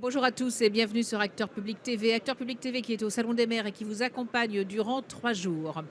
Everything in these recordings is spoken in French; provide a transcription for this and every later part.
Bonjour à tous et bienvenue sur Acteur Public TV. Acteur Public TV qui est au Salon des maires et qui vous accompagne durant 3 jours.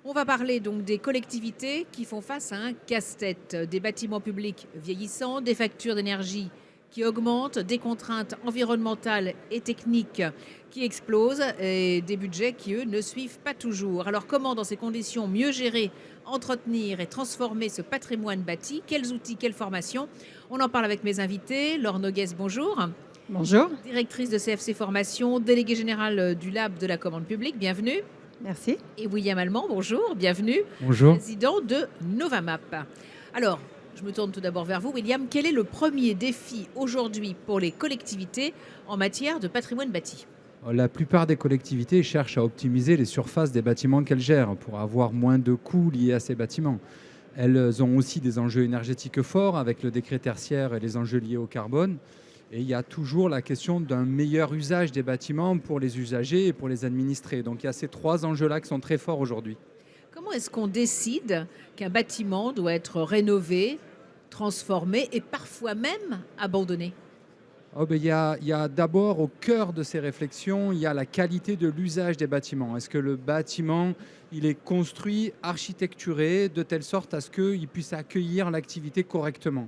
On va parler donc des collectivités qui font face à un casse-tête, des bâtiments publics vieillissants, des factures d'énergie qui augmentent, des contraintes environnementales et techniques qui explosent et des budgets qui, eux, ne suivent pas toujours. Alors comment, dans ces conditions, mieux gérer, entretenir et transformer ce patrimoine bâti? Quels outils, quelles formations? On en parle avec mes invités. Laure Noguès, bonjour. Bonjour, Directrice de CFC Formation, déléguée générale du Lab de la commande publique, bienvenue. merci. Et William Allemand, bonjour, bienvenue. Bonjour. Président de Novamap. Alors, je me tourne tout d'abord vers vous, William. Quel est le premier défi aujourd'hui pour les collectivités en matière de patrimoine bâti? La plupart des collectivités cherchent à optimiser les surfaces des bâtiments qu'elles gèrent pour avoir moins de coûts liés à ces bâtiments. Elles ont aussi des enjeux énergétiques forts avec le décret tertiaire et les enjeux liés au carbone. Et il y a toujours la question d'un meilleur usage des bâtiments pour les usagers et pour les administrés. Donc il y a ces trois enjeux-là qui sont très forts aujourd'hui. Comment est-ce qu'on décide qu'un bâtiment doit être rénové, transformé et parfois même abandonné? Il y a d'abord au cœur de ces réflexions, il y a la qualité de l'usage des bâtiments. Est-ce que le bâtiment il est construit, architecturé, de telle sorte à ce qu'il puisse accueillir l'activité correctement?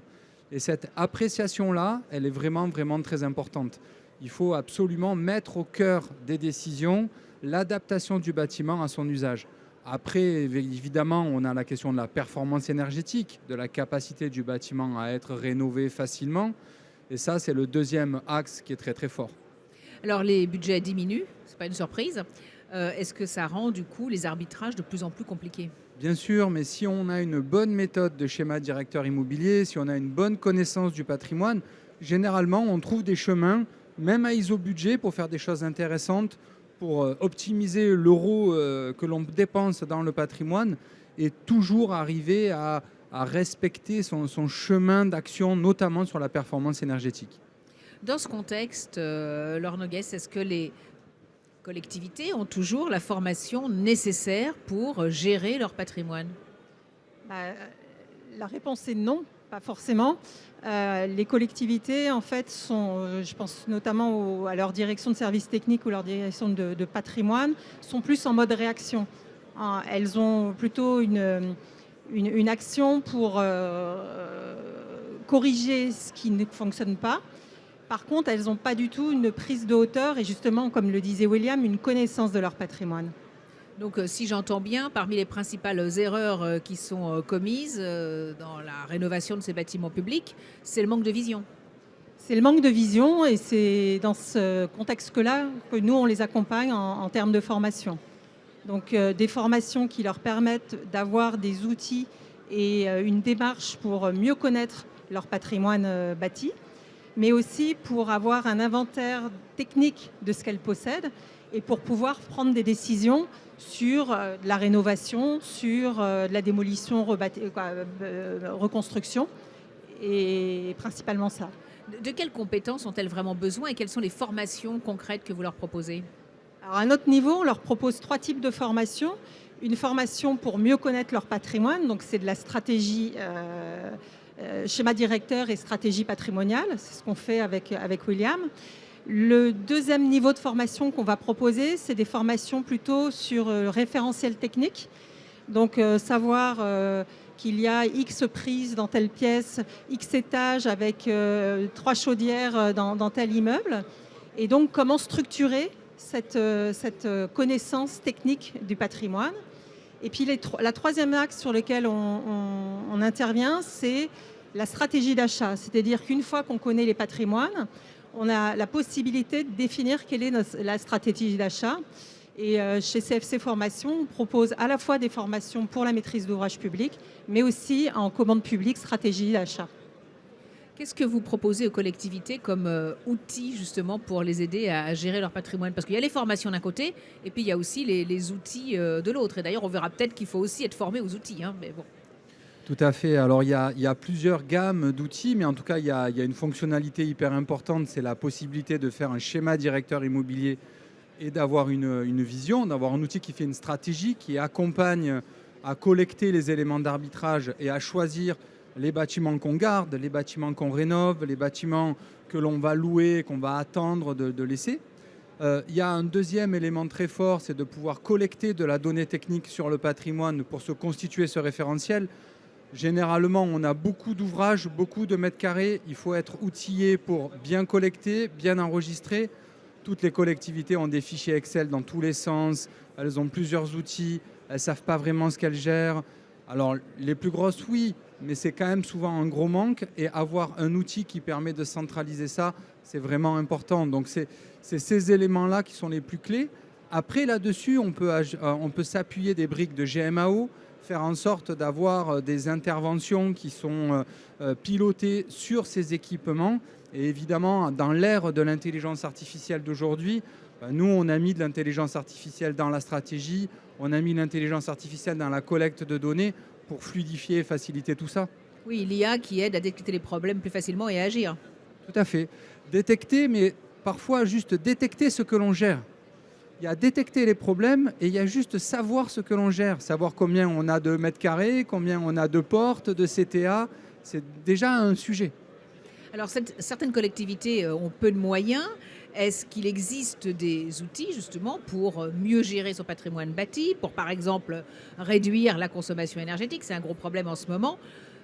Et cette appréciation-là, elle est vraiment, vraiment très importante. Il faut absolument mettre au cœur des décisions l'adaptation du bâtiment à son usage. Après, évidemment, on a la question de la performance énergétique, de la capacité du bâtiment à être rénové facilement. Et ça, c'est le deuxième axe qui est très, très fort. Alors les budgets diminuent, c'est pas une surprise. Est-ce que ça rend du coup les arbitrages de plus en plus compliqués? Bien sûr, mais si on a une bonne méthode de schéma directeur immobilier, si on a une bonne connaissance du patrimoine, généralement, on trouve des chemins, même à iso-budget, pour faire des choses intéressantes, pour optimiser l'euro que l'on dépense dans le patrimoine et toujours arriver à respecter son chemin d'action, notamment sur la performance énergétique. Dans ce contexte, Laure Noguès, est-ce que les collectivités ont toujours la formation nécessaire pour gérer leur patrimoine? Bah, la réponse est non, pas forcément. Les collectivités, en fait, je pense notamment à leur direction de services techniques ou leur direction de patrimoine, sont plus en mode réaction. Hein, elles ont plutôt une action pour corriger ce qui ne fonctionne pas. Par contre, elles n'ont pas du tout une prise de hauteur et justement, comme le disait William, une connaissance de leur patrimoine. Donc, si j'entends bien, parmi les principales erreurs qui sont commises dans la rénovation de ces bâtiments publics, c'est le manque de vision. C'est le manque de vision et c'est dans ce contexte-là que nous, on les accompagne en termes de formation. Donc, des formations qui leur permettent d'avoir des outils et une démarche pour mieux connaître leur patrimoine bâti, mais aussi pour avoir un inventaire technique de ce qu'elles possèdent et pour pouvoir prendre des décisions sur de la rénovation, sur de la démolition, reconstruction, et principalement ça. De quelles compétences ont-elles vraiment besoin et quelles sont les formations concrètes que vous leur proposez? Alors à notre niveau, on leur propose 3 types de formations. Une formation pour mieux connaître leur patrimoine, donc c'est de la stratégie schéma directeur et stratégie patrimoniale, c'est ce qu'on fait avec William. Le deuxième niveau de formation qu'on va proposer, c'est des formations plutôt sur référentiel technique. Donc savoir qu'il y a X prises dans telle pièce, X étages avec 3 chaudières dans tel immeuble. Et donc comment structurer cette connaissance technique du patrimoine. Et puis la troisième axe sur lequel on intervient, c'est la stratégie d'achat. C'est-à-dire qu'une fois qu'on connaît les patrimoines, on a la possibilité de définir quelle est la stratégie d'achat. Et chez CFC Formation, on propose à la fois des formations pour la maîtrise d'ouvrage public, mais aussi en commande publique, stratégie d'achat. Qu'est-ce que vous proposez aux collectivités comme outils justement pour les aider à gérer leur patrimoine? Parce qu'il y a les formations d'un côté et puis il y a aussi les outils de l'autre. Et d'ailleurs, on verra peut-être qu'il faut aussi être formé aux outils. Hein, mais bon. Tout à fait. Alors il y a plusieurs gammes d'outils, mais en tout cas il y a une fonctionnalité hyper importante, c'est la possibilité de faire un schéma directeur immobilier et d'avoir une vision, d'avoir un outil qui fait une stratégie, qui accompagne à collecter les éléments d'arbitrage et à choisir les bâtiments qu'on garde, les bâtiments qu'on rénove, les bâtiments que l'on va louer, qu'on va attendre de laisser. Il y a un deuxième élément très fort, c'est de pouvoir collecter de la donnée technique sur le patrimoine pour se constituer ce référentiel. Généralement, on a beaucoup d'ouvrages, beaucoup de mètres carrés. Il faut être outillé pour bien collecter, bien enregistrer. Toutes les collectivités ont des fichiers Excel dans tous les sens. Elles ont plusieurs outils. Elles ne savent pas vraiment ce qu'elles gèrent. Alors, les plus grosses, oui, mais c'est quand même souvent un gros manque. Et avoir un outil qui permet de centraliser ça, c'est vraiment important. Donc, c'est ces éléments-là qui sont les plus clés. Après, là-dessus, on peut s'appuyer des briques de GMAO, faire en sorte d'avoir des interventions qui sont pilotées sur ces équipements. Et évidemment, dans l'ère de l'intelligence artificielle d'aujourd'hui, nous, on a mis de l'intelligence artificielle dans la stratégie, on a mis l'intelligence artificielle dans la collecte de données pour fluidifier et faciliter tout ça. Oui, l'IA qui aide à détecter les problèmes plus facilement et à agir. Tout à fait. Détecter, mais parfois juste détecter ce que l'on gère. Il y a détecter les problèmes et il y a juste savoir ce que l'on gère, savoir combien on a de mètres carrés, combien on a de portes, de CTA. C'est déjà un sujet. Alors, certaines collectivités ont peu de moyens. Est-ce qu'il existe des outils justement pour mieux gérer son patrimoine bâti, pour par exemple réduire la consommation énergétique, c'est un gros problème en ce moment,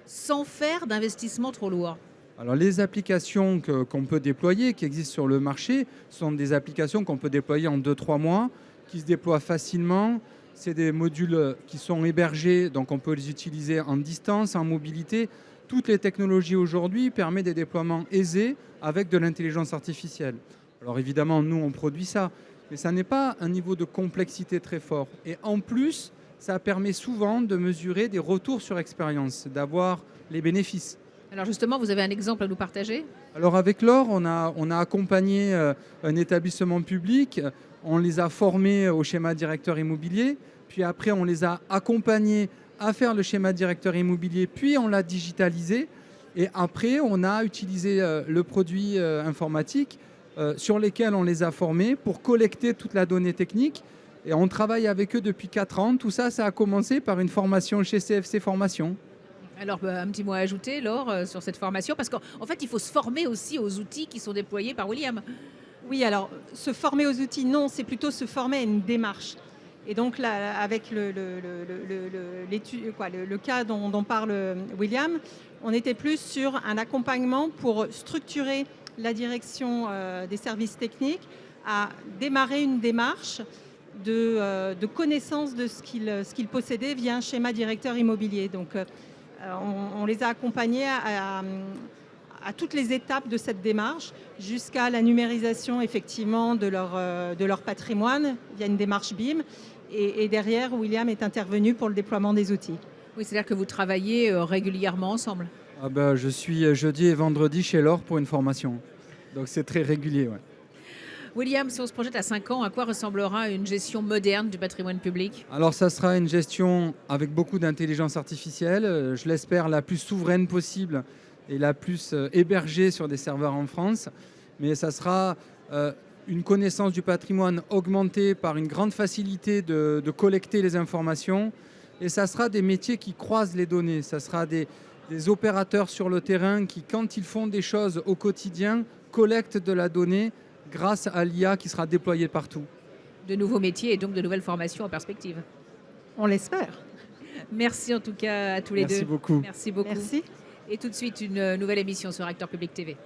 sans faire d'investissement trop lourd? Alors les applications qu'on peut déployer, qui existent sur le marché, sont des applications qu'on peut déployer en 2-3 mois, qui se déploient facilement. C'est des modules qui sont hébergés, donc on peut les utiliser en distance, en mobilité. Toutes les technologies aujourd'hui permettent des déploiements aisés avec de l'intelligence artificielle. Alors évidemment, nous, on produit ça, mais ça n'est pas un niveau de complexité très fort. Et en plus, ça permet souvent de mesurer des retours sur expérience, d'avoir les bénéfices. Alors justement, vous avez un exemple à nous partager? Alors avec l'OR, on a accompagné un établissement public, on les a formés au schéma directeur immobilier, puis après on les a accompagnés à faire le schéma directeur immobilier, puis on l'a digitalisé, et après on a utilisé le produit informatique sur lesquels on les a formés pour collecter toute la donnée technique, et on travaille avec eux depuis 4 ans. Tout ça, ça a commencé par une formation chez CFC Formation. Alors, un petit mot à ajouter, Laure, sur cette formation, parce qu'en fait, il faut se former aussi aux outils qui sont déployés par William. Oui, alors se former aux outils, non, c'est plutôt se former à une démarche. Et donc là, avec le cas dont parle William, on était plus sur un accompagnement pour structurer la direction des services techniques à démarrer une démarche de connaissance de ce qu'il possédait via un schéma directeur immobilier. Donc, on les a accompagnés à toutes les étapes de cette démarche, jusqu'à la numérisation effectivement de leur patrimoine via une démarche BIM. Et derrière, William est intervenu pour le déploiement des outils. Oui, c'est-à-dire que vous travaillez régulièrement ensemble. Ah ben, je suis jeudi et vendredi chez l'OR pour une formation. Donc c'est très régulier. Ouais. William, si on se projette à 5 ans, à quoi ressemblera une gestion moderne du patrimoine public? Alors ça sera une gestion avec beaucoup d'intelligence artificielle, je l'espère la plus souveraine possible et la plus hébergée sur des serveurs en France. Mais ça sera une connaissance du patrimoine augmentée par une grande facilité de collecter les informations. Et ça sera des métiers qui croisent les données. Ça sera des opérateurs sur le terrain qui, quand ils font des choses au quotidien, collectent de la donnée grâce à l'IA qui sera déployée partout. De nouveaux métiers et donc de nouvelles formations en perspective. On l'espère. Merci en tout cas à tous les deux. Merci beaucoup. Merci beaucoup. Merci. Et tout de suite, une nouvelle émission sur Acteur Public TV.